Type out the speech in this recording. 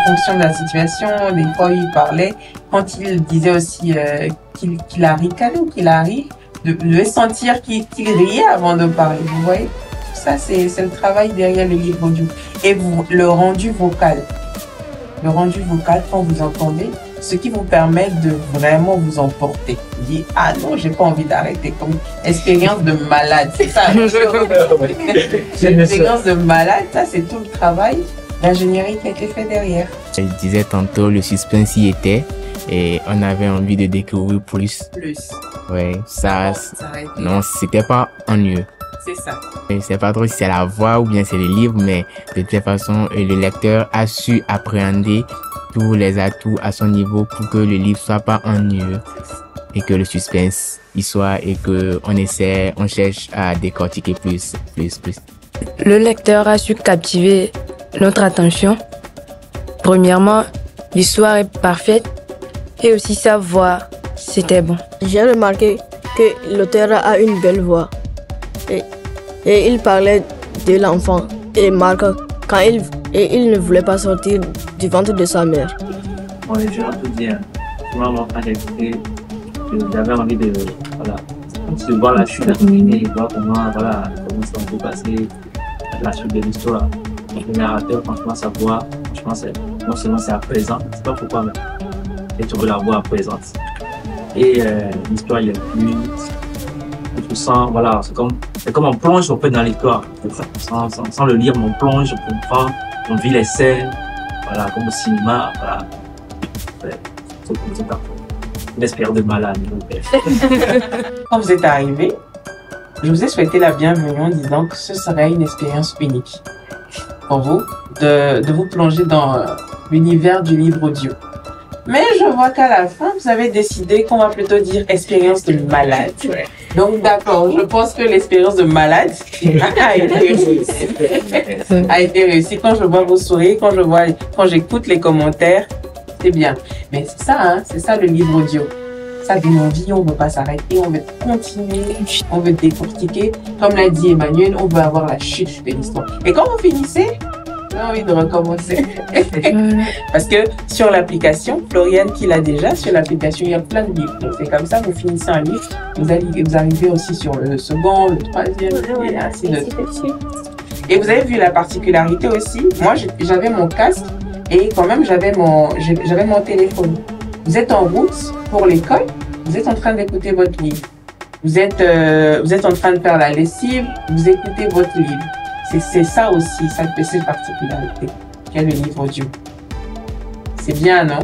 fonction de la situation. Des fois, il parlait, quand il disait aussi qu'il a ricané ou qu'il a ri, de sentir qu'il riait avant de parler. Vous voyez, ça, c'est le travail derrière le livre audio. Et le rendu vocal. Le rendu vocal, quand vous entendez, ce qui vous permet de vraiment vous emporter. Vous dites, ah non, j'ai pas envie d'arrêter. Comme expérience de malade. C'est ça. Expérience de malade, ça, c'est tout le travail d'ingénierie qui a été fait derrière. Je disais tantôt, le suspense y était et on avait envie de découvrir plus. Ouais, non, c'était pas ennuyeux. C'est ça. Je sais pas trop si c'est la voix ou bien c'est les livres, mais de toute façon, le lecteur a su appréhender tous les atouts à son niveau pour que le livre soit pas ennuyeux et que le suspense y soit et que on cherche à décortiquer plus. Le lecteur a su captiver notre attention. Premièrement, l'histoire est parfaite et aussi sa voix, c'était bon. J'ai remarqué que l'auteur a une belle voix et il parlait de l'enfant et Marc quand il ne voulait pas sortir du ventre de sa mère. Bon, je vais tout dire. Moi, quand j'ai écouté, j'avais envie de voir la chute et voir comment ça peut passer la suite de l'histoire. Le narrateur, franchement, sa voix, non seulement c'est à présent, c'est pas pourquoi, mais j'ai trouvé la voix à présente. Et l'histoire, il est plus. Je sens, voilà, c'est comme on plonge un peu dans l'histoire. Sans le lire, on plonge, on comprend, on vit les scènes, voilà, comme au cinéma, voilà. C'est parfait. Une expérience de malade. Quand vous êtes arrivé, je vous ai souhaité la bienvenue en disant que ce serait une expérience unique pour vous de vous plonger dans l'univers du livre audio. Mais je vois qu'à la fin, vous avez décidé qu'on va plutôt dire expérience de malade. Donc d'accord, je pense que l'expérience de malade a été réussie. Quand je vois vos sourires, quand j'écoute les commentaires, c'est bien. Mais c'est ça, hein, c'est ça le livre audio. Ça donne envie, on ne veut pas s'arrêter, on veut continuer, on veut décortiquer. Comme l'a dit Emmanuel, on veut avoir la chute de l'histoire. Et quand vous finissez, j'ai envie de recommencer. Parce que sur l'application, Floriane qui l'a déjà, sur l'application, il y a plein de livres. Donc c'est comme ça, vous finissez un livre, vous arrivez aussi sur le second, le troisième, et ainsi de suite. Et vous avez vu la particularité aussi, moi j'avais mon casque et quand même j'avais mon téléphone. Vous êtes en route pour l'école, vous êtes en train d'écouter votre livre. Vous êtes en train de faire la lessive, vous écoutez votre livre. C'est ça aussi, cette particularité qu'est le livre audio. C'est bien, non?